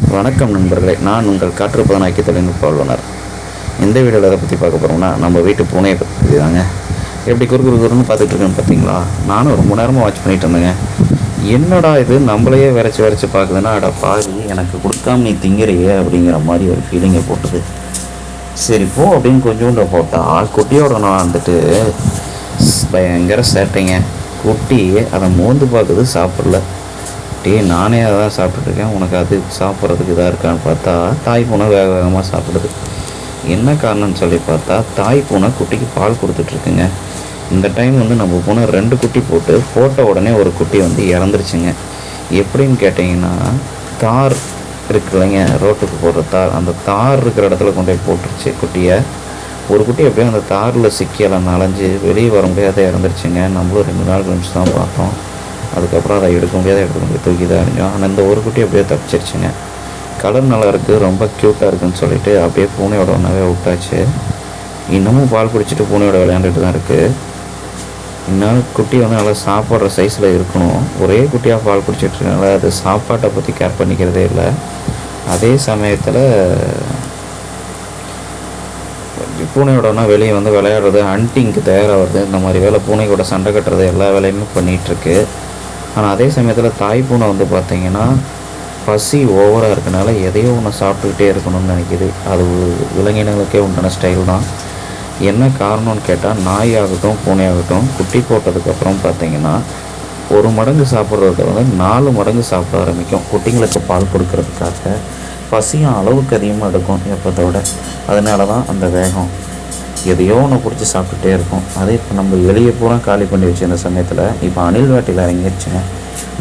வணக்கம் நண்பர்களே, நான் உங்கள் காற்றுப்பதனாக்கி தொழில்நுட்ப வல்லுநர். இந்த வீடியோவில் எதை பற்றி பார்க்க போகிறோம்னா, நம்ம வீட்டு பூனையை பற்றி தாங்க. எப்படி குறுகுறுன்னு பார்த்துட்டு இருக்கேன்னு பார்த்தீங்களா? நானும் ரொம்ப நேரமாக வாட்ச் பண்ணிட்டு இருந்தேங்க. என்னடா இது நம்மளையே விரைச்சி விரைச்சி பார்க்குதுன்னா, அடா பாதி எனக்கு கொடுக்காம நீ திங்கிறியே அப்படிங்கிற மாதிரி ஒரு ஃபீலிங்கை போட்டுது. சரி போ அப்படின்னு கொஞ்சோண்டு போட்டால் குட்டியோட நான் வந்துட்டு பயங்கர சேட்டைங்க. குட்டி அதை மோந்து பார்க்குது, சாப்பிடல. நானே அதை தான் சாப்பிட்டுருக்கேன், உனக்கு அது சாப்பிட்றதுக்கு இதாக இருக்கான்னு பார்த்தா தாய் பூனை வேக வேகமாக சாப்பிடுது. என்ன காரணம்னு சொல்லி பார்த்தா, தாய் பூனை குட்டிக்கு பால் கொடுத்துட்ருக்குங்க. இந்த டைம் நம்ம பூனை 2 குட்டி போட்ட உடனே ஒரு குட்டி இறந்துருச்சுங்க. எப்படின்னு கேட்டிங்கன்னா, தார் இருக்கு இல்லைங்க, ரோட்டுக்கு போடுற தார், அந்த தார் இருக்கிற இடத்துல கொண்டு போய் போட்டுருச்சு குட்டியை. ஒரு குட்டி எப்படியோ அந்த தாரில் சிக்கியெல்லாம் நனைஞ்சு வெளியே வர முடியாத இறந்துருச்சுங்க. நம்மளும் 2 நாள் கழிச்சு தான் பார்த்தோம். அதுக்கப்புறம் அதை எடுக்க முடியாத எடுத்து தூக்கி தான் அறிஞ்சோம். ஆனால் இந்த ஒரு குட்டி அப்படியே தப்பிச்சிருச்சுங்க. கலர் நல்லா இருக்குது, ரொம்ப க்யூட்டாக இருக்குதுன்னு சொல்லிட்டு அப்படியே பூனையோட ஒன்றாவே விட்டாச்சு. இன்னமும் பால் குடிச்சிட்டு பூனையோட விளையாண்டுட்டு தான் இருக்குது. இன்னும் குட்டி நல்லா சாப்பிட்ற சைஸில் இருக்கணும். ஒரே குட்டியாக பால் குடிச்சிட்ருக்கனால அது சாப்பாட்டை பற்றி கேர் பண்ணிக்கிறதே இல்லை. அதே சமயத்தில் பூனையோட ஒன்றா வெளியே விளையாடுறது, ஹண்டிங்க்கு தயாராகிறது, இந்த மாதிரி வேலை, பூனை கூட சண்டை கட்டுறது, எல்லா வேலையுமே பண்ணிகிட்ருக்கு. ஆனால் அதே சமயத்தில் தாய் பூனை பார்த்திங்கன்னா பசி ஓவராக இருக்கனால எதையோ ஒன்று சாப்பிட்டுக்கிட்டே இருக்கணும்னு நினைக்கிது. அது விலங்கினங்களுக்கே உண்டான ஸ்டைல் தான். என்ன காரணம்னு கேட்டால், நாய் ஆகட்டும் பூனை ஆகட்டும் குட்டி போட்டதுக்கப்புறம் பார்த்திங்கன்னா 1 மடங்கு சாப்பிட்றத 4 மடங்கு சாப்பிட ஆரம்பிக்கும். குட்டிங்களுக்கு பால் கொடுக்கறதுக்காக பசியும் அளவுக்கு அதிகமாக எடுக்கும் எப்போதை விட. அதனால தான் அந்த வேகம். எதையோ ஒன்று பிடிச்சி சாப்பிட்டுட்டே இருக்கும். அதே இப்போ நம்ம எலியை பூரா காலி பண்ணி வச்சு இந்த சமயத்தில் இப்போ அணில் வேட்டையில் இறங்கிடுச்சுங்க.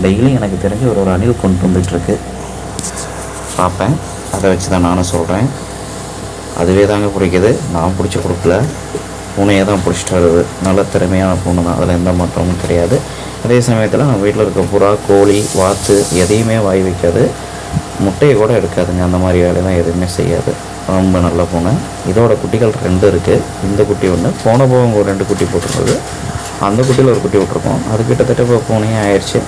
டெய்லி எனக்கு தெரிஞ்சு ஒரு அணில் கொண்டு வந்துட்டுருக்கு. பார்ப்பேன், அதை வச்சு தான் நானும் சொல்கிறேன். அதுவே தாங்க பிடிக்குது, நான் பிடிச்சி கொடுக்கல, பூனையை தான் பிடிச்சிட்டு வருது. நல்ல திறமையான பூனை தான், அதில் எந்த மாற்றமும் கிடையாது. அதே சமயத்தில் நம்ம வீட்டில் இருக்க புறா, கோழி, வாத்து எதையுமே வாய் வைக்காது, முட்டையை கூட எடுக்காதுங்க. அந்த மாதிரி வேலையெல்லாம் எதுவுமே செய்யாது. ரொம்ப நல்ல பூனை. இதோட குட்டிகள் 2 இருக்குது. இந்த குட்டி ஒன்று, போன போக ஒரு 2 குட்டி போட்டிருந்தது. அந்த குட்டியில் ஒரு குட்டி விட்ருக்கோம். அது கிட்டத்தட்ட இப்போ பூனையே ஆயிடுச்சு.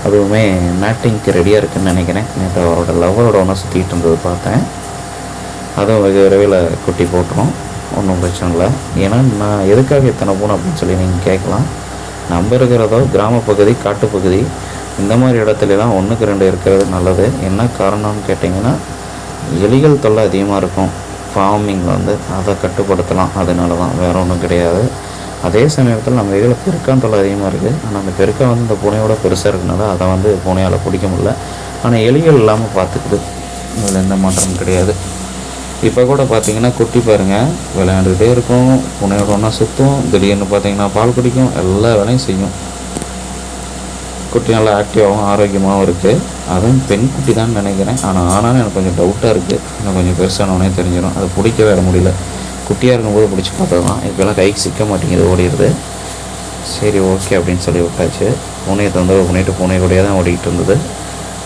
அதுவுமே மேட்டிங்க்கு ரெடியாக இருக்குதுன்னு நினைக்கிறேன். நேற்று அவரோட லவரோட ஒன்றா சுற்றிட்டு இருந்தது பார்த்தேன். அதுவும் வெகு விரைவில் குட்டி போட்டுரும், ஒன்றும் பிரச்சனை இல்லை. ஏன்னா நான் எதுக்காக இத்தனை பூனை அப்படின்னு சொல்லி நீங்கள் கேட்கலாம். நம்ம இருக்கிறதோ கிராமப்பகுதி, காட்டுப்பகுதி, இந்த மாதிரி இடத்துலலாம் 1க்கு 2 இருக்கிறது நல்லது. என்ன காரணம்னு கேட்டிங்கன்னா, எலிகள் தொல்லை அதிகமாக இருக்கும் ஃபார்மிங்கில், அதை கட்டுப்படுத்தலாம். அதனால தான், வேறு ஒன்றும் கிடையாது. அதே சமயத்தில் நம்ம இதில் பெருக்கான் தொல்லை அதிகமாக இருக்குது. ஆனால் அந்த பெருக்கா இந்த பூனையோட பெருசாக இருக்கனால அதை பூனையால் பிடிக்க முடியல. ஆனால் எலிகள் இல்லாமல் பார்த்துக்குது, அதில் எந்த மாற்றமும் கிடையாது. இப்போ கூட பார்த்திங்கன்னா குட்டி பாருங்கள், விளையாண்டுக்கிட்டே இருக்கும், பூனையோட ஒன்றா சுற்றும், திடீர்னு பார்த்திங்கன்னா பால் குடிக்கும், எல்லா வேலையும் செய்யும். குட்டி நல்லா ஆக்டிவாகவும் ஆரோக்கியமாகவும் இருக்குது. அதுவும் பெண் குட்டி தான் நினைக்கிறேன். ஆனாலும் எனக்கு கொஞ்சம் டவுட்டாக இருக்குது. இன்னும் கொஞ்சம் பெருசானோடனே தெரிஞ்சிடும். அது பிடிக்க வேற முடியல. குட்டியாக இருக்கும்போது பிடிச்சி பார்த்ததான், இப்போலாம் கைக்கு சிக்க மாட்டேங்குது, ஓடிடுது. சரி ஓகே அப்படின்னு சொல்லி விட்டாச்சு. பூனையை தொந்தரவு பண்ணிவிட்டு பூனை கூடயே தான் ஓடிக்கிட்டு இருந்தது.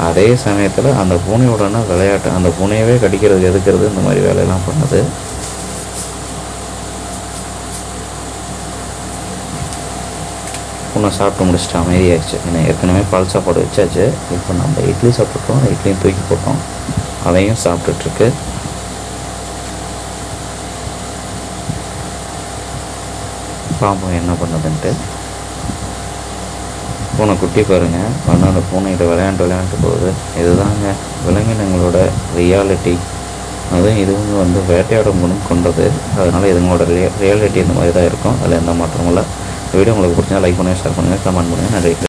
அதே சமயத்தில் அந்த பூனையோடனா விளையாட்டு, அந்த பூனையவே கடிக்கிறது, எதுக்கிறது, இந்த மாதிரி வேலையெல்லாம் பண்ணுது. பூனை சாப்பிட்டு முடிச்சுட்டு அமைதியாகிடுச்சு. ஏன்னா ஏற்கனவே பால் சாப்பாடு வச்சாச்சு. இப்போ நம்ம இட்லி சாப்பிட்ருக்கோம், இட்லியும் தூக்கி போட்டோம், அதையும் சாப்பிட்டுட்ருக்கு. பாம்பம் என்ன பண்ணுதுன்ட்டு. பூனை குட்டி பாருங்கள், அந்த பூனைகிட்ட விளையாண்டு போகுது. இதுதாங்க விலங்கினங்களோட ரியாலிட்டி. அதுவும் இதுவும் வேட்டையாடும் குணம் கொண்டது. அதனால் இதுங்களோட ரியாலிட்டி இந்த மாதிரி தான் இருக்கும். அதில் எந்த மாற்றமும் இல்லை. வீடியோ உங்களுக்கு பிடிச்சா லைக் பண்ணுங்கள், ஷேர் பண்ணுங்கள், கமெண்ட் பண்ணுங்கள். நன்றி.